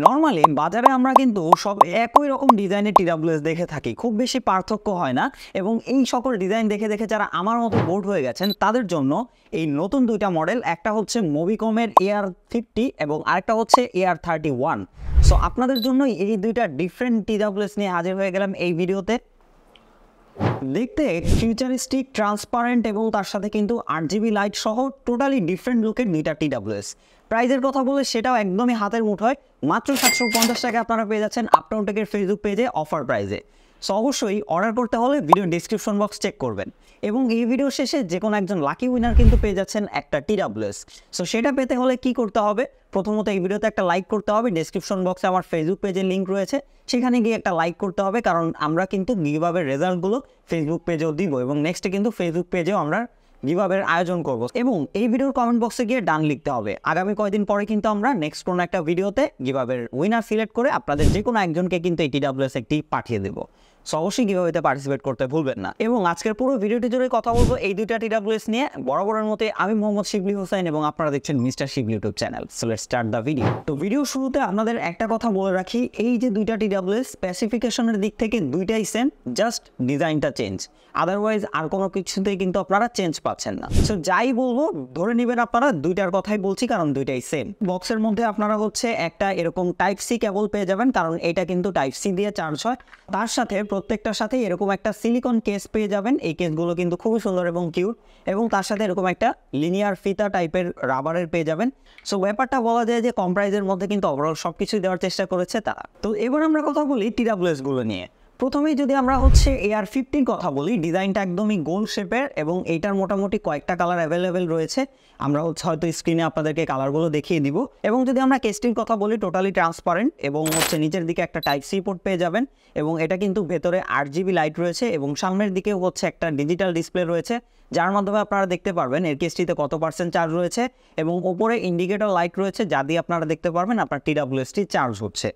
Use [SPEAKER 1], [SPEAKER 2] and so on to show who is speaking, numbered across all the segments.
[SPEAKER 1] Normally বাজারে আমরা কিন্তু সব একই রকম ডিজাইনের টিডাব্লিউএস দেখে থাকি, খুব বেশি পার্থক্য হয় না। এবং এই সকল ডিজাইন দেখে দেখে যারা আমার মতো বোর্ড হয়ে গেছেন তাদের জন্য এই নতুন দুইটা মডেল, একটা হচ্ছে মোবিকমের AR50 এবং আরেকটা হচ্ছে AR31। সো আপনাদের জন্য এই দুইটা ডিফারেন্ট টিডাব্লিউএস নিয়ে হাজির হয়ে গেলাম এই ভিডিওতে। দেখতে ফিউচারিস্টিক, ট্রান্সপারেন্ট এবং তার সাথে কিন্তু 8GB লাইট সহ টোটালি ডিফারেন্ট লুকের দুইটা টিডাব্লিউএস। প্রাইজের কথা বলে সেটাও একদমই হাতের মুঠোয়, মাত্র 750 টাকায় আপনারা পেয়ে যাচ্ছেন আপটাউন টেকের ফেসবুক পেজে অফার প্রাইজে। সো অবশ্যই অর্ডার করতে হলে ভিডিও ডিসক্রিপশন বক্স চেক করবেন এবং এই ভিডিও শেষে যে কোনো একজন লাকি উইনার কিন্তু পেয়ে যাচ্ছেন একটা টিডাব্লিউএস। সো সেটা পেতে হলে কি করতে হবে? প্রথমত এই ভিডিওতে একটা লাইক করতে হবে। ডিসক্রিপশন বক্সে আমার ফেসবুক পেজের লিঙ্ক রয়েছে, সেখানে গিয়ে একটা লাইক করতে হবে, কারণ আমরা কিন্তু গিভঅ্যাওয়ের রেজাল্টগুলো ফেসবুক পেজেও দিব এবং নেক্সটে কিন্তু ফেসবুক পেজেও আমরা গিভঅ্যাওয়ের আয়োজন করব। এবং এই ভিডিওর কমেন্ট বক্সে গিয়ে ডান লিখতে হবে। আগামী কয়েকদিন পরে কিন্তু আমরা নেক্সট কোনো একটা ভিডিওতে গিভঅ্যাওয়ের উইনার সিলেক্ট করে আপনাদের যে কোনো একজনকে কিন্তু এই টিডাব্লিউএস একটি পাঠিয়ে দেবো। সো অবশ্যই গিভঅ্যাওয়েতে পার্টিসিপেট করতে ভুলবেন না। এবং আজকের পুরো ভিডিওটি জুড়ে কথা বলবো এই দুইটা টিডাব্লিউএস নিয়ে। বরাবরের মতে আমি মোহাম্মদ শিবলি হোসেন এবং আপনারা দেখছেন mister Shibli YouTube channel. So let's start the video. তো ভিডিও শুরুতে আপনাদের একটা কথা বলে রাখি, এই যে দুইটা টিডাব্লিউএস স্পেসিফিকেশনের দিক থেকে দুইটাই সেম, জাস্ট ডিজাইনটা চেঞ্জ। আদারওয়াইজ আর কোনো কিছুতেই কিন্তু আপনারা চেঞ্জ পাচ্ছেন না। সো যাই বলবো ধরে নেবেন আপনারা দুইটার কথাই বলছি, কারণ দুইটাই সেম। বক্সের মধ্যে আপনারা হচ্ছে একটা এরকম টাইপ সি কেবল পেয়ে যাবেন, কারণ এটা কিন্তু টাইপ সি দিয়ে চার্জ হয়। তার সাথে প্রত্যেকটার সাথে এরকম একটা সিলিকন কেস পেয়ে যাবেন। এই কেসগুলো কিন্তু খুবই সুন্দর এবং কিউট, এবং তার সাথে এরকম একটা লিনিয়ার ফিতা টাইপের রাবারের পেয়ে যাবেন। সো ব্যাপারটা বলা যায় যে কম প্রাইজের মধ্যে কিন্তু ওভারঅল সব কিছুই দেওয়ার চেষ্টা করেছে তারা। তো এবার আমরা কথা বলি টিডাব্লিউএসগুলো নিয়ে। প্রথমেই যদি আমরা হচ্ছে AR50 কথা বলি, ডিজাইনটা একদমই গোল শেপের এবং এইটার মোটামুটি কয়েকটা কালার অ্যাভেলেবেল রয়েছে। আমরা হয়তো স্ক্রিনে আপনাদেরকে কালারগুলো দেখিয়ে দিব। এবং যদি আমরা কেসটির কথা বলি, টোটালি ট্রান্সপারেন্ট এবং হচ্ছে নিচের দিকে একটা টাইপ সি পোর্ট পেয়ে যাবেন এবং এটা কিন্তু ভেতরে 8GB লাইট রয়েছে এবং সামনের দিকে হচ্ছে একটা ডিজিটাল ডিসপ্লে রয়েছে, যার মাধ্যমে আপনারা দেখতে পারবেন এর কেসটিতে কত পার্সেন্ট চার্জ রয়েছে এবং ওপরে ইন্ডিকেটর লাইট রয়েছে যা দিয়ে আপনারা দেখতে পারবেন আপনার টিডাব্লিউএসটি চার্জ হচ্ছে।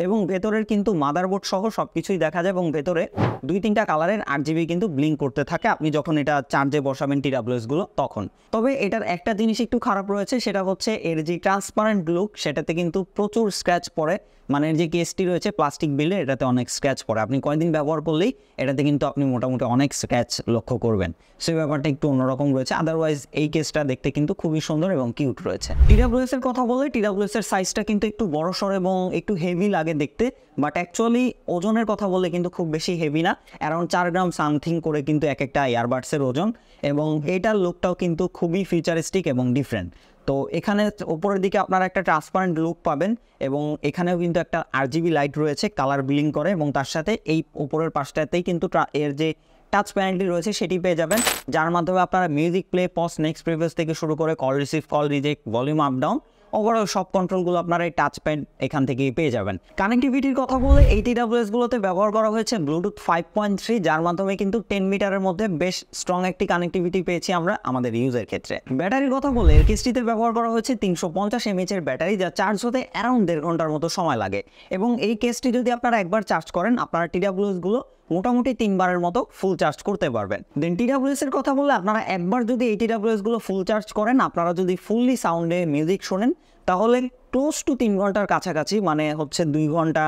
[SPEAKER 1] এবং ভেতরের কিন্তু মাদারবোর্ড সহ সব কিছুই দেখা যায় এবং ভেতরে 2-3টা কালারের 8GB কিন্তু ব্লিঙ্ক করতে থাকে আপনি যখন এটা চার্জে বসাবেন টিডাব্লিউএসগুলো তখন। তবে এটার একটা জিনিস একটু খারাপ রয়েছে, সেটা হচ্ছে এর যে ট্রান্সপারেন্ট লুক সেটাতে কিন্তু প্রচুর স্ক্র্যাচ পড়ে। মানে যে কেসটি রয়েছে প্লাস্টিক বিল্ডে, এটাতে অনেক স্ক্র্যাচ পড়ে। আপনি কয়েকদিন ব্যবহার করলেই এটাতে কিন্তু আপনি মোটামুটি অনেক স্ক্র্যাচ লক্ষ্য করবেন। সেই ব্যাপারটা একটু অন্যরকম রয়েছে। আদারওয়াইজ এই কেসটা দেখতে কিন্তু খুবই সুন্দর এবং কিউট রয়েছে। টিডাব্লিউএস এর কথা বলে, টিডাব্লিউএস এর সাইজটা কিন্তু একটু বড়সড় এবং একটু হেভি লাগে দেখতে, বাট অ্যাকচুয়ালি ওজনের কথা বললে কিন্তু খুব বেশি হেভি না। অ্যারাউন্ড 4 গ্রাম সামথিং করে কিন্তু এক একটা ইয়ারবাডসের ওজন, এবং এটার লুকটাও কিন্তু খুবই ফিউচারিস্টিক এবং ডিফারেন্ট। তো এখানে ওপরের দিকে আপনারা একটা ট্রান্সপারেন্ট লুক পাবেন এবং এখানেও কিন্তু একটা RGB লাইট রয়েছে, কালার ব্লিং করে, এবং তার সাথে এই ওপরের পাশটাতেই কিন্তু এর যে টাচ প্যানেলটি রয়েছে সেটি পেয়ে যাবেন, যার মাধ্যমে আপনারা music play, pause, next previous থেকে শুরু করে call receive, call reject, volume up down, overall সব কন্ট্রোলগুলো আপনারা এই টাচ প্যাড এখান থেকেই পেয়ে যাবেন। কানেক্টিভিটির কথা বলে এই টিডাব্লিউএসগুলোতে ব্যবহার করা হয়েছে ব্লুটুথ 5.3, যার মাধ্যমে কিন্তু 10 মিটারের মধ্যে বেশ স্ট্রং একটি কানেক্টিভিটি পেয়েছি আমরা আমাদের ইউজের ক্ষেত্রে। ব্যাটারির কথা বলে এর কেসটিতে ব্যবহার করা হয়েছে 350 mAh এর ব্যাটারি, যা চার্জ হতে অ্যারাউন্ড 1.5 ঘন্টার মতো সময় লাগে। এবং এই কেসটি যদি আপনারা একবার চার্জ করেন, আপনারা টিডাব্লিউএসগুলো মোটামুটি 3 বারের মতো ফুল চার্জ করতে পারবেন। দেন টিডাব্লিউএস এর কথা বললে, আপনারা একবার যদি এই টিডাব্লিউএসগুলো ফুল চার্জ করেন, আপনারা যদি ফুললি সাউন্ডে মিউজিক শোনেন, তাহলে ক্লোজ টু 3 ঘন্টার কাছাকাছি, মানে হচ্ছে 2 ঘন্টা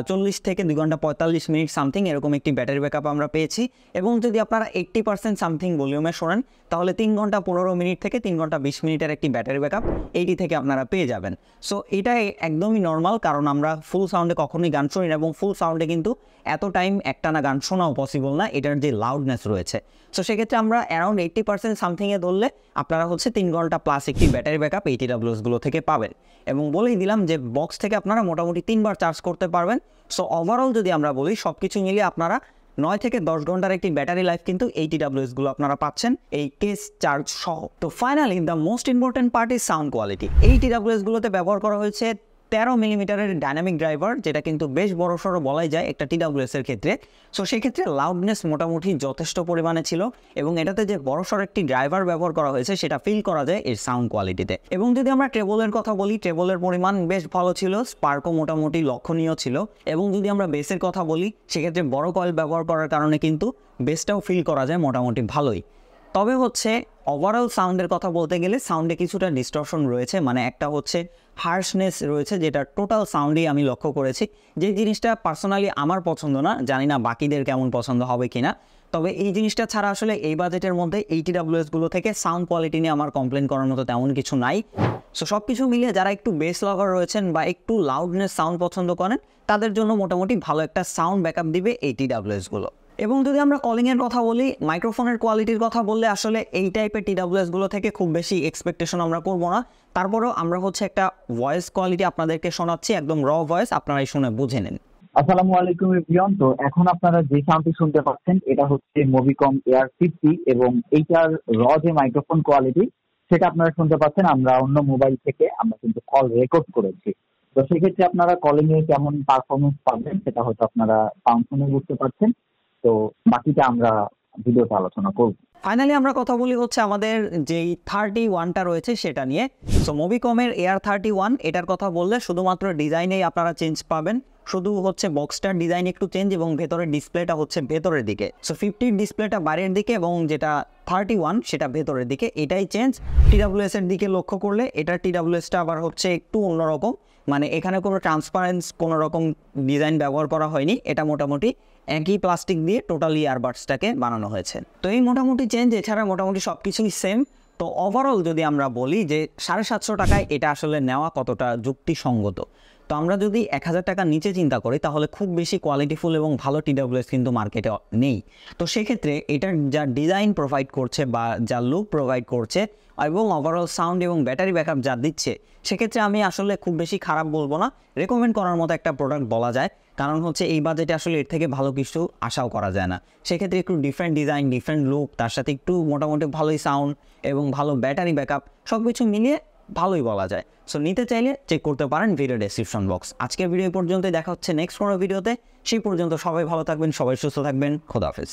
[SPEAKER 1] 40 থেকে 2 ঘন্টা 45 মিনিট সামথিং এরকম একটি ব্যাটারি ব্যাকআপ আমরা পেয়েছি। এবং যদি আপনারা 80% সামথিং ভলিউমে শোনেন, তাহলে 3 ঘন্টা 15 মিনিট থেকে 3 ঘন্টা 20 মিনিটের একটি ব্যাটারি ব্যাকআপ এইটি থেকে আপনারা পেয়ে যাবেন। সো এটাই একদমই নর্মাল, কারণ আমরা ফুল সাউন্ডে কখনোই গান শুনি না এবং ফুল সাউন্ডে কিন্তু এত টাইম একটানা গান শোনাও পসিবল না, এটার যে লাউডনেস রয়েছে। সো সেক্ষেত্রে আমরা অ্যারাউন্ড 80% সামথিংয়ে ধরলে আপনারা হচ্ছে 3 ঘন্টা প্লাস একটি ব্যাটারি ব্যাকআপ এই টিডাব্লিউএসগুলো থেকে পাবেন। এবং বলেই দিলাম যে বক্স থেকে আপনারা মোটামুটি 3 বার চার্জ করতে পারবেন। সো ওভারঅল যদি আমরা বলি, সব কিছু মিলিয়ে আপনারা 9 থেকে 10 ঘন্টার একটি ব্যাটারি লাইফ কিন্তু এই টিডাব্লিউএসগুলো আপনারা পাচ্ছেন এই কেস চার্জ সহ। তো finally the most important part is sound quality. এই টিডাব্লিউএসগুলোতে ব্যবহার করা হয়েছে 13 মিলিমিটারের ডাইনামিক ড্রাইভার, যেটা কিন্তু বেশ বড়সড় বলাই যায় একটা টিডাব্লিউএস এর ক্ষেত্রে। সো সেক্ষেত্রে লাউডনেস মোটামুটি যথেষ্ট পরিমাণে ছিল এবং এটাতে যে বড়সড় একটি ড্রাইভার ব্যবহার করা হয়েছে সেটা ফিল করা যায় এর সাউন্ড কোয়ালিটিতে। এবং যদি আমরা ট্রেবলের কথা বলি, ট্রেবলের পরিমাণ বেশ ভালো ছিল, স্পার্কও মোটামুটি লক্ষণীয় ছিল। এবং যদি আমরা বেসের কথা বলি, সেক্ষেত্রে বড় কয়েল ব্যবহার করার কারণে কিন্তু বেসটাও ফিল করা যায় মোটামুটি ভালোই। তবে হচ্ছে ওভারঅল সাউন্ডের কথা বলতে গেলে সাউন্ডে কিছুটা ডিস্টরশন রয়েছে, মানে একটা হচ্ছে হার্শনেস রয়েছে, যেটা টোটাল সাউন্ডেই আমি লক্ষ্য করেছি, যে জিনিসটা পার্সোনালি আমার পছন্দ না, জানি না বাকিদের কেমন পছন্দ হবে কিনা। তবে এই জিনিসটা ছাড়া আসলে এই বাজেটের মধ্যে এই TWS-গুলো থেকে সাউন্ড কোয়ালিটি নিয়ে আমার কমপ্লেন করার মতো তেমন কিছু নাই। সো সব কিছু মিলিয়ে যারা একটু বেস লাভার রয়েছেন বা একটু লাউডনেস সাউন্ড পছন্দ করেন, তাদের জন্য মোটামুটি ভালো একটা সাউন্ড ব্যাকআপ দিবে এই TWS-গুলো। এবং যদি আমরা কলিংয়ের কথা বলি, মাইক্রোফোনের কোয়ালিটির কথা বললে আসলে এই টাইপের TWS-গুলো থেকে খুব বেশি এক্সপেকটেশন আমরা করবো না। তারপরেও আমরা হচ্ছে একটা ভয়েস কোয়ালিটি আপনাদেরকে শোনাচ্ছি, একদম র ভয়েস, আপনারাই শুনে বুঝে নেন।
[SPEAKER 2] আসসালামু আলাইকুম এভরিওয়ান। তো এখন আপনারা যে সাউন্ডটি শুনতে পাচ্ছেন এটা হচ্ছে মোবিকম AR50 এবং এইটার যে মাইক্রোফোন কোয়ালিটি সেটা আপনারা শুনতে পাচ্ছেন। আমরা অন্য মোবাইল থেকে আমরা কিন্তু কল রেকর্ড করেছি, তো সেক্ষেত্রে আপনারা কলিং এ কেমন পারফরমেন্স পাবেন সেটা হয়তো আপনারা সাউন্ড শুনে বুঝতে পারছেন। তো বাকিটা আমরা ভিডিওতে আলোচনা করব।
[SPEAKER 1] ফাইনালি আমরা কথা বলি হচ্ছে আমাদের যেই 31টা রয়েছে সেটা নিয়ে। সো মোবিকমের AR31 এটার কথা বললে শুধুমাত্র ডিজাইনেই আপনারা চেঞ্জ পাবেন, শুধু হচ্ছে বক্সটার ডিজাইন একটু চেঞ্জ এবং ভেতরের ডিসপ্লেটা হচ্ছে ভেতরের দিকে। সো 50 ডিসপ্লেটা বাইরের দিকে এবং যেটা 31 সেটা ভেতরের দিকে, এটাই চেঞ্জ। TWS এর দিকে লক্ষ্য করলে এটা TWS-টা আবার হচ্ছে একটু অন্যরকম, মানে এখানে কোনো ট্রান্সপারেন্স কোনো রকম ডিজাইন ব্যবহার করা হয়নি, এটা মোটামুটি একই প্লাস্টিক দিয়ে টোটালি ইয়ারবাডসটাকে বানানো হয়েছে। তো এই মোটামুটি চেঞ্জ, এছাড়া মোটামুটি সব কিছুই সেম। তো ওভারঅল যদি আমরা বলি যে 750 টাকায় এটা আসলে নেওয়া কতটা যুক্তিসঙ্গত, তো আমরা যদি 1000 টাকার নিচে চিন্তা করি তাহলে খুব বেশি কোয়ালিটিফুল এবং ভালো TWS কিন্তু মার্কেটে নেই। তো সেক্ষেত্রে এটার যা ডিজাইন প্রোভাইড করছে বা যা লুক প্রোভাইড করছে এবং ওভারঅল সাউন্ড এবং ব্যাটারি ব্যাকআপ যা দিচ্ছে, সেক্ষেত্রে আমি আসলে খুব বেশি খারাপ বলবো না, রেকমেন্ড করার মতো একটা প্রোডাক্ট বলা যায়। কারণ হচ্ছে এই বাজেটে আসলে এর থেকে ভালো কিছু আশাও করা যায় না। সেক্ষেত্রে একটু ডিফারেন্ট ডিজাইন, ডিফারেন্ট লুক, তার সাথে একটু মোটামুটি ভালোই সাউন্ড এবং ভালো ব্যাটারি ব্যাকআপ, সব কিছু মিলিয়ে ভালোই বলা যায়। সো নিতে চাইলে চেক করতে পারেন ভিডিও ডেসক্রিপশন বক্স। আজকের ভিডিও পর্যন্ত, দেখা হচ্ছে নেক্সট কোনো ভিডিওতে। সেই পর্যন্ত সবাই ভালো থাকবেন, সবাই সুস্থ থাকবেন। খোদা হাফেজ।